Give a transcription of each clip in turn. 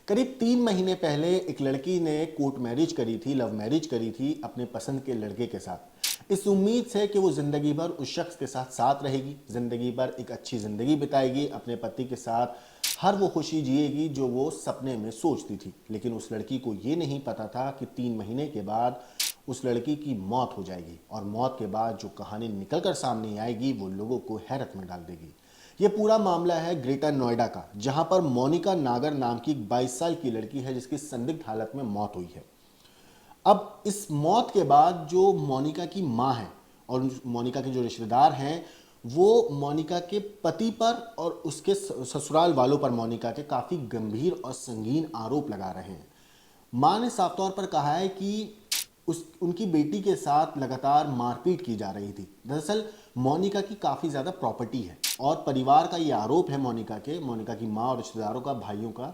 करीब 3 महीने पहले एक लड़की ने कोर्ट मैरिज करी थी, लव मैरिज करी थी अपने पसंद के लड़के के साथ, इस उम्मीद से कि वो ज़िंदगी भर उस शख्स के साथ साथ रहेगी, ज़िंदगी भर एक अच्छी ज़िंदगी बिताएगी, अपने पति के साथ हर वो खुशी जिएगी जो वो सपने में सोचती थी। लेकिन उस लड़की को ये नहीं पता था कि 3 महीने के बाद उस लड़की की मौत हो जाएगी और मौत के बाद जो कहानी निकल कर सामने आएगी वो लोगों को हैरत में डाल देगी। ये पूरा मामला है ग्रेटर नोएडा का, जहां पर मोनिका नागर नाम की 22 साल की लड़की है जिसकी संदिग्ध हालत में मौत हुई है। अब इस मौत के बाद जो मोनिका की मां है और मोनिका के जो रिश्तेदार हैं वो मोनिका के पति पर और उसके ससुराल वालों पर मोनिका के काफ़ी गंभीर और संगीन आरोप लगा रहे हैं। मां ने साफ तौर पर कहा है कि उनकी बेटी के साथ लगातार मारपीट की जा रही थी। दरअसल मोनिका की काफ़ी ज़्यादा प्रॉपर्टी है और परिवार का ये आरोप है मोनिका की माँ और रिश्तेदारों का, भाइयों का,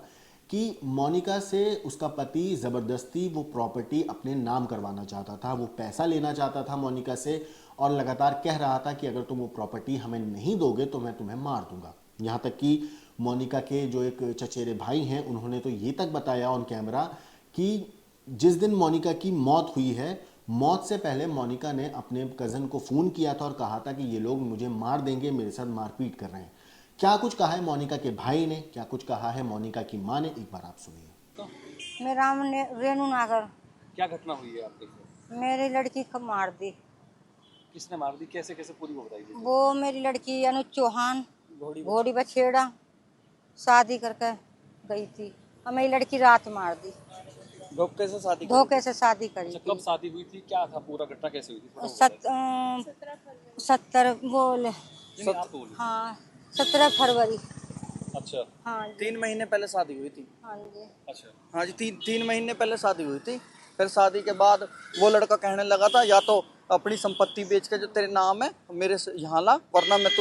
कि मोनिका से उसका पति ज़बरदस्ती वो प्रॉपर्टी अपने नाम करवाना चाहता था, वो पैसा लेना चाहता था मोनिका से और लगातार कह रहा था कि अगर तुम वो प्रॉपर्टी हमें नहीं दोगे तो मैं तुम्हें मार दूंगा। यहाँ तक कि मोनिका के जो एक चचेरे भाई हैं उन्होंने तो ये तक बताया ऑन कैमरा कि जिस दिन मोनिका की मौत हुई है, मौत से पहले मोनिका ने अपने कज़न को फ़ोन किया था और कहा था कि ये लोग मुझे मार देंगे, मेरे साथ मारपीट कर रहे हैं। क्या कुछ कहा है मोनिका के भाई ने, क्या कुछ कहा है मोनिका की मां ने, एक बार आप सुनिए। मेरा नाम रेनू नागर। क्या घटना हुई है आपके साथ? मेरी लड़की को मार दी। किसने मार दी? कैसे कैसे पूरी वो बताइए। वो मेरी लड़की अनुज चौहान घोड़ी घोड़ी बछेड़ा शादी करके गई थी और मेरी लड़की रात मार दी। धोखे से शादी धोखे से शादी करी अच्छा, थी। कब शादी हुई थी? क्या था पूरा घटना? कैसे हुई थी? थोड़ा सत्तर बोले नहीं, आप बोलिए। हाँ 17 फरवरी। अच्छा, हाँ जी। 3 महीने पहले शादी हुई थी। हाँ जी। अच्छा, हाँ जी, तीन महीने पहले शादी हुई थी। फिर शादी के बाद वो लड़का कहने लगा था या तो अपनी संपत्ति बेच के जो तेरे नाम है मेरे से यहाँ ला, वरना मैं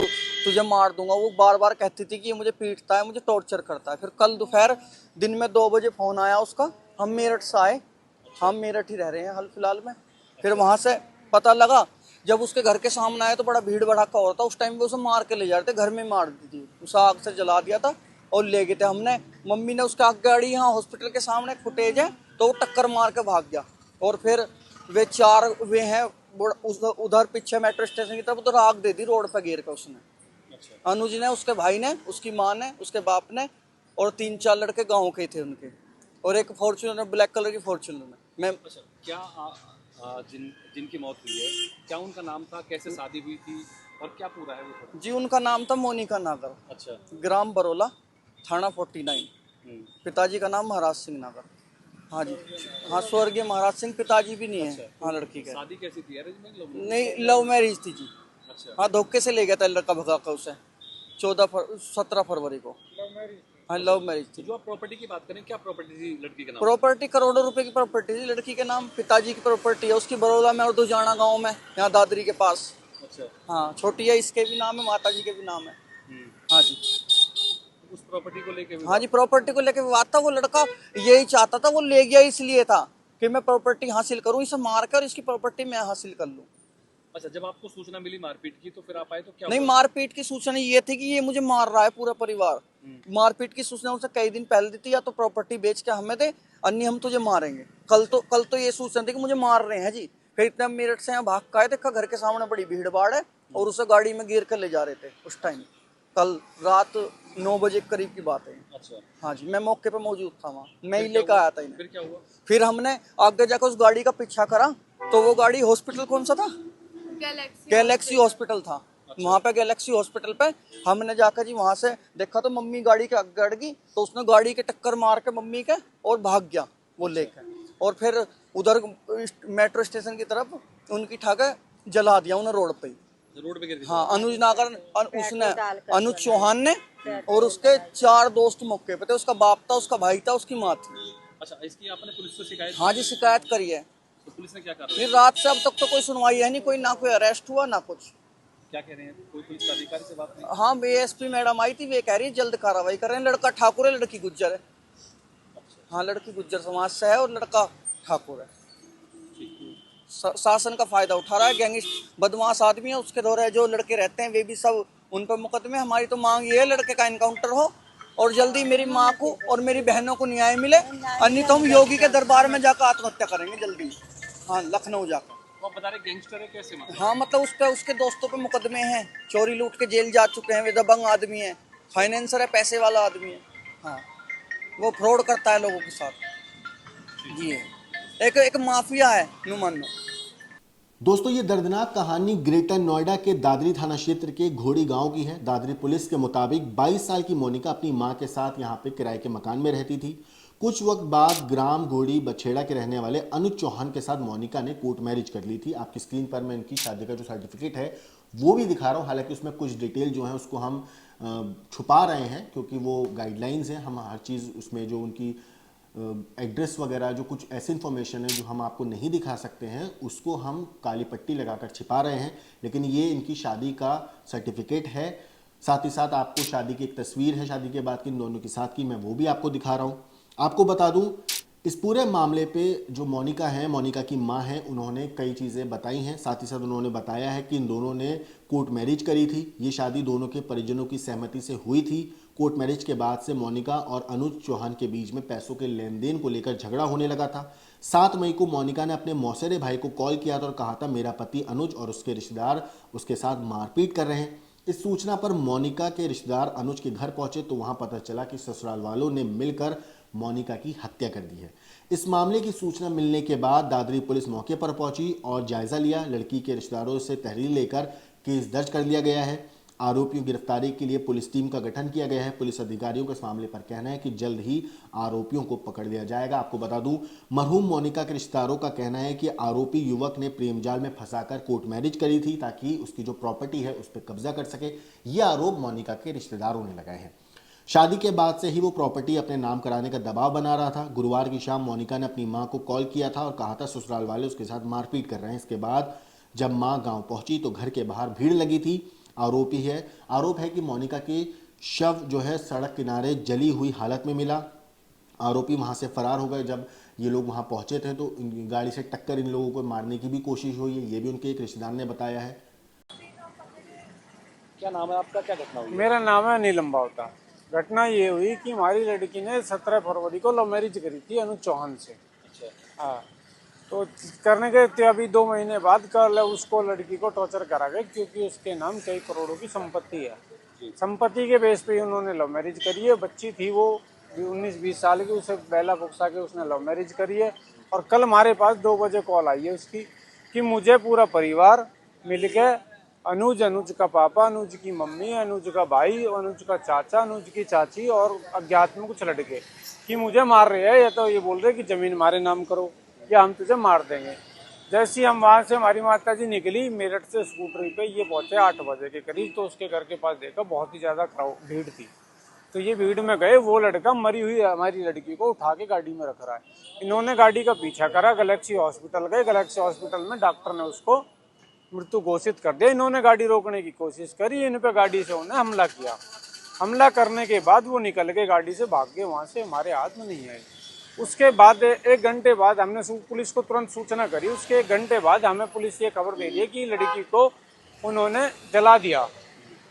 तुझे मार दूंगा। वो बार बार कहती थी कि ये मुझे पीटता है, मुझे टॉर्चर करता है। फिर कल दोपहर दिन में 2 बजे फोन आया उसका। हम मेरठ से आए, हम मेरठ ही रह रहे हैं हाल फिलहाल में। फिर वहाँ से पता लगा, जब उसके घर के सामने आए तो बड़ा भीड़ भड़ाका हो रहा था। उस टाइम पे उसे मार के ले जा रहे थे, घर में मार दी थी, उसे आग से जला दिया था और ले गए थे। हमने मम्मी ने उसका गाड़ी यहाँ हॉस्पिटल के सामने फुटेज है तो वो टक्कर मार के भाग गया। और फिर वे 4 वे हैं उधर पीछे मेट्रो स्टेशन की तरफ, उधर आग दे दी रोड पे गिर के उसने। अच्छा, अनुज ने, उसके भाई ने, उसकी माँ ने, उसके बाप ने और 3-4 लड़के गाँव के थे उनके, और एक फॉर्च्यूनर, ब्लैक कलर की फॉर्च्यूनर में। मैं अच्छा, क्या जिनकी मौत हुई है क्या उनका नाम था? कैसे शादी हुई थी और क्या पूरा है वो थोड़ा? जी, उनका नाम था मोनिका नागर, अच्छा, ग्राम बरोला, थाना 49। हम्म, पिताजी का नाम महाराज सिंह नागर। हाँ जी, हाँ स्वर्गीय महाराज सिंह। पिताजी भी नहीं है। अच्छा, हाँ, लड़की का शादी कैसी थी? Arrange marriage, love marriage? नहीं, लव मैरिज थी जी। अच्छा, हाँ, धोखे से ले गया था लड़का भगा कर उसे 17 फरवरी को। हाँ, लव मैरिज तो थी। जो आप प्रॉपर्टी की बात करें, क्या प्रॉपर्टी थी लड़की के नाम? प्रॉपर्टी करोड़ों रुपए की प्रॉपर्टी थी लड़की के नाम। पिताजी की प्रॉपर्टी है उसकी बड़ौदा में और दुजाना गाँव में, यहाँ दादरी के पास। अच्छा, हाँ, छोटी है, इसके भी नाम है, माता जी के भी नाम है। हम्म, हाँ जी। उस प्रॉपर्टी को लेके हाँ जी, प्रॉपर्टी को लेके विवाद था। वो लड़का यही चाहता था, वो ले गया इसलिए था कि मैं प्रॉपर्टी हासिल करूं, इसे मार कर इसकी प्रॉपर्टी मैं हासिल कर लूं। अच्छा, जब आपको सूचना मिली मारपीट की तो फिर आप आए तो क्या नहीं, हुआ? मारपीट की सूचना ये थी कि ये मुझे मार रहा है पूरा परिवार। मारपीट की सूचना उसे कई दिन पहले दी थी, या तो प्रॉपर्टी बेच के हमें दे, अन्य हम तुझे मारेंगे। कल तो ये सूचना थी कि मुझे मार रहे हैं जी। फिर इतने मेरठ से यहाँ भाग का आए, देखा घर के सामने बड़ी भीड़ भाड़ है और उसे गाड़ी में गिर कर ले जा रहे थे उस टाइम। कल रात 9 बजे के करीब की बात है। अच्छा, हाँ जी, मैं मौके पर मौजूद था वहाँ, मैं ही फिर क्या लेकर हुआ? आया था इन्हें। फिर क्या हुआ? फिर हमने आगे जाकर उस गाड़ी का पीछा करा तो वो गाड़ी हॉस्पिटल कौन सा था? गैलेक्सी हॉस्पिटल था। अच्छा। वहाँ पे गैलेक्सी हॉस्पिटल पे हमने जाकर जी वहाँ से देखा तो मम्मी गाड़ी के आगे अड़ गई, तो उसने गाड़ी के टक्कर मार के मम्मी के और भाग गया वो लेकर। और फिर उधर मेट्रो स्टेशन की तरफ उनकी ठाके जला दिया उन्हें रोड पे ही। रोड पे गिर गई? हाँ, अनुज नागर, उसने, डाल कर अनुज चौहान ने, और उसके 4 दोस्त मौके पे थे। उसका बाप था, उसका भाई था, उसकी माँ थी। अच्छा, इसकी आपने पुलिस को शिकायत हाँ की? जी, शिकायत करी है। तो पुलिस ने क्या कहा? फिर रात से अब तक तो कोई सुनवाई है नहीं, कोई ना कोई अरेस्ट हुआ ना कुछ। क्या कह रहे हैं? कोई पुलिस अधिकारी से बात नहीं? हाँ, एएसपी मैडम आई थी, वे कह रही है जल्द कार्रवाई कर रहे हैं। लड़का ठाकुर है, लड़की गुज्जर है। अच्छा, हाँ, लड़की गुज्जर समाज से है और लड़का ठाकुर है। ठीक। शासन का फायदा उठा रहा है, गैंगिस्ट बदमाश आदमी है, उसके दौरे जो लड़के रहते हैं वे भी सब उन पर मुकदमे। हमारी तो मांग ये है लड़के का इनकाउंटर हो और जल्दी मेरी माँ को और मेरी बहनों को न्याय मिले, अन्य तो हम योगी के दरबार में जाकर आत्महत्या करेंगे जल्दी। हाँ, लखनऊ जाकर। वो आप बता रहे गैंगस्टर है, कैसे मतलब? हाँ मतलब उसके दोस्तों पे मुकदमे हैं, चोरी लूट के जेल जा चुके हैं, वे दबंग आदमी है, फाइनेंसर है, पैसे वाला आदमी है। हाँ, वो फ्रॉड करता है लोगों के साथ जी। एक माफिया है नुमान में। दोस्तों, ये दर्दनाक कहानी ग्रेटर नोएडा के दादरी थाना क्षेत्र के घोड़ी गांव की है। दादरी पुलिस के मुताबिक 22 साल की मोनिका अपनी मां के साथ यहां पे किराए के मकान में रहती थी। कुछ वक्त बाद ग्राम घोड़ी बछेड़ा के रहने वाले अनुज चौहान के साथ मोनिका ने कोर्ट मैरिज कर ली थी। आपकी स्क्रीन पर मैं इनकी शादी का जो सर्टिफिकेट है वो भी दिखा रहा हूँ, हालांकि उसमें कुछ डिटेल जो है उसको हम छुपा रहे हैं क्योंकि वो गाइडलाइंस हैं। हम हर चीज़ उसमें जो उनकी एड्रेस वगैरह जो कुछ ऐसी इन्फॉर्मेशन है जो हम आपको नहीं दिखा सकते हैं उसको हम काली पट्टी लगाकर छिपा रहे हैं, लेकिन ये इनकी शादी का सर्टिफिकेट है। साथ ही साथ आपको शादी की एक तस्वीर है शादी के बाद की इन दोनों के साथ की, मैं वो भी आपको दिखा रहा हूँ। आपको बता दूं, इस पूरे मामले पे जो मोनिका है, मोनिका की मां है, उन्होंने कई चीज़ें बताई हैं। साथ ही साथ उन्होंने बताया है कि इन दोनों ने कोर्ट मैरिज करी थी। ये शादी दोनों के परिजनों की सहमति से हुई थी। कोर्ट मैरिज के बाद से मोनिका और अनुज चौहान के बीच में पैसों के लेन देन को लेकर झगड़ा होने लगा था। 7 मई को मोनिका ने अपने मौसेरे भाई को कॉल किया था और कहा था मेरा पति अनुज और उसके रिश्तेदार उसके साथ मारपीट कर रहे हैं। इस सूचना पर मोनिका के रिश्तेदार अनुज के घर पहुंचे तो वहां पता चला कि ससुराल वालों ने मिलकर मोनिका की हत्या कर दी है। इस मामले की सूचना मिलने के बाद दादरी पुलिस मौके पर पहुंची और जायजा लिया। लड़की के रिश्तेदारों से तहरीर लेकर केस दर्ज कर लिया गया है। आरोपियों की गिरफ्तारी के लिए पुलिस टीम का गठन किया गया है। पुलिस अधिकारियों का इस मामले पर कहना है कि जल्द ही आरोपियों को पकड़ लिया जाएगा। आपको बता दूं, मरहूम मोनिका के रिश्तेदारों का कहना है कि आरोपी युवक ने प्रेम जाल में फंसाकर कोर्ट मैरिज करी थी ताकि उसकी जो प्रॉपर्टी है उस पर कब्जा कर सके। यह आरोप मोनिका के रिश्तेदारों ने लगाए हैं। शादी के बाद से ही वो प्रॉपर्टी अपने नाम कराने का दबाव बना रहा था। गुरुवार की शाम मोनिका ने अपनी मां को कॉल किया था और कहा था ससुराल वाले उसके साथ मारपीट कर रहे हैं। इसके बाद जब मां गांव पहुंची तो घर के बाहर भीड़ लगी थी। आरोप है कि मोनिका की शव जो है सड़क किनारे जली हुई हालत में मिला। आरोपी वहां से फरार हो गए। जब ये लोग वहां पहुंचे थे तो गाड़ी से टक्कर इन लोगों को मारने की भी कोशिश हुई है, ये भी उनके एक रिश्तेदार ने बताया है। क्या नाम है आपका, क्या घटना हुई? मेरा नाम है अनिल अम्बावता। घटना ये हुई कि हमारी लड़की ने 17 फरवरी को लव मैरिज करी थी अनुज चौहान से। अच्छा। हाँ, तो करने के थे अभी 2 महीने बाद कल उसको लड़की को टॉर्चर करा गया क्योंकि उसके नाम कई करोड़ों की संपत्ति है। संपत्ति के बेस पे उन्होंने लव मैरिज करी है। बच्ची थी वो 19-20 साल की, उसे बेला बुक्सा के उसने लव मैरिज करी है। और कल हमारे पास 2 बजे कॉल आई है उसकी कि मुझे पूरा परिवार मिलके अनुज का पापा, अनुज की मम्मी, अनुज का भाई, अनुज का चाचा, अनुज की चाची और अज्ञात में कुछ लड़के कि मुझे मार रहे हैं। या तो ये बोल रहे कि जमीन हमारे नाम करो या हम तुझे मार देंगे। जैसे ही हम वहाँ से हमारी माता जी निकली मेरठ से स्कूटरी पे, ये पहुंचे 8 बजे के करीब, तो उसके घर के पास देखा बहुत ही ज़्यादा भीड़ थी। तो ये भीड़ में गए, वो लड़का मरी हुई हमारी लड़की को उठा के गाड़ी में रख रहा है। इन्होंने गाड़ी का पीछा करा, गैलेक्सी हॉस्पिटल गए। गैलेक्सी हॉस्पिटल में डॉक्टर ने उसको मृत्यु घोषित कर दिया। इन्होंने गाड़ी रोकने की कोशिश करी, इन पे गाड़ी से उन्होंने हमला किया। हमला करने के बाद वो निकल के गाड़ी से भाग गए, वहाँ से हमारे हाथ में नहीं आए। उसके बाद 1 घंटे बाद हमने पुलिस को तुरंत सूचना करी। उसके 1 घंटे बाद हमें पुलिस ये खबर दे दी कि लड़की को उन्होंने जला दिया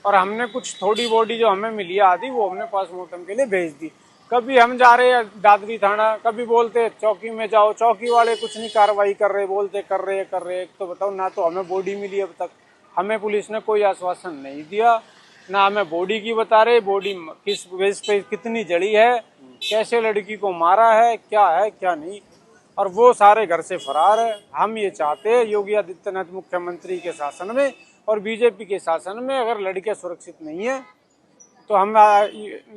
और हमने कुछ थोड़ी बॉडी जो हमें मिली आदि वो हमने पोस्टमार्टम के लिए भेज दी। कभी हम जा रहे हैं दादरी थाना, कभी बोलते चौकी में जाओ, चौकी वाले कुछ नहीं कार्रवाई कर रहे, बोलते कर रहे। तो बताओ, ना तो हमें बॉडी मिली अब तक, हमें पुलिस ने कोई आश्वासन नहीं दिया, ना हमें बॉडी की बता रहे, बॉडी किस बेस पे कितनी जड़ी है, कैसे लड़की को मारा है क्या नहीं। और वो सारे घर से फरार है। हम ये चाहते हैं योगी आदित्यनाथ मुख्यमंत्री के शासन में और बीजेपी के शासन में अगर लड़कियां सुरक्षित नहीं है तो हम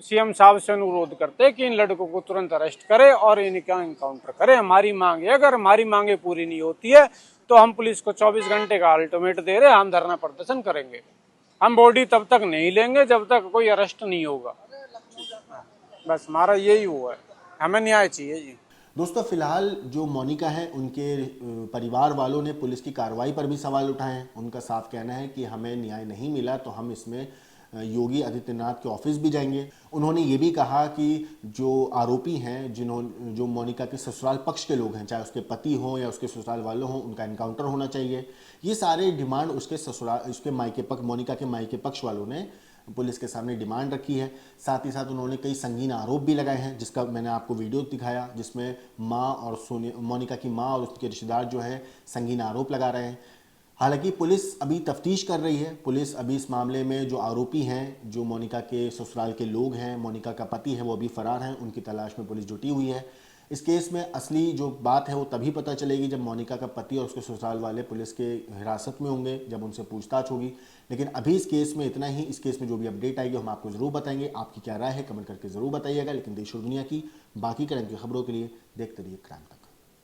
सीएम साहब से अनुरोध करते हैं कि इन लड़कों को तुरंत अरेस्ट करें और इनका एनकाउंटर करें। हमारी मांग है, अगर हमारी मांगे पूरी नहीं होती है तो हम पुलिस को 24 घंटे का अल्टीमेट दे रहे हैं, हम धरना प्रदर्शन करेंगे। हम बॉडी तब तक नहीं लेंगे जब तक कोई अरेस्ट नहीं होगा। बस हमारा यही हुआ है, हमें न्याय चाहिए जी। दोस्तों, फिलहाल जो मोनिका है उनके परिवार वालों ने पुलिस की कार्रवाई पर भी सवाल उठाए हैं। उनका साफ कहना है कि हमें न्याय नहीं मिला तो हम इसमें योगी आदित्यनाथ के ऑफिस भी जाएंगे। उन्होंने ये भी कहा कि जो आरोपी हैं, जो मोनिका के ससुराल पक्ष के लोग हैं, चाहे उसके पति हों या उसके ससुराल वालों हों, उनका एनकाउंटर होना चाहिए। ये सारे डिमांड उसके मायके पक्ष, मोनिका के मायके पक्ष वालों ने पुलिस के सामने डिमांड रखी है। साथ ही साथ उन्होंने कई संगीन आरोप भी लगाए हैं, जिसका मैंने आपको वीडियो दिखाया, जिसमें माँ और मोनिका की माँ और उसके रिश्तेदार जो है संगीन आरोप लगा रहे हैं। हालांकि पुलिस अभी तफ्तीश कर रही है। पुलिस अभी इस मामले में जो आरोपी हैं, जो मोनिका के ससुराल के लोग हैं, मोनिका का पति है, वो अभी फरार हैं, उनकी तलाश में पुलिस जुटी हुई है। इस केस में असली जो बात है वो तभी पता चलेगी जब मोनिका का पति और उसके ससुराल वाले पुलिस के हिरासत में होंगे, जब उनसे पूछताछ होगी। लेकिन अभी इस केस में इतना ही। इस केस में जो भी अपडेट आएगी हम आपको ज़रूर बताएंगे। आपकी क्या राय है कमेंट करके ज़रूर बताइएगा। लेकिन देश और दुनिया की बाकी क्रम की खबरों के लिए देखते रहिए क्राइम तक।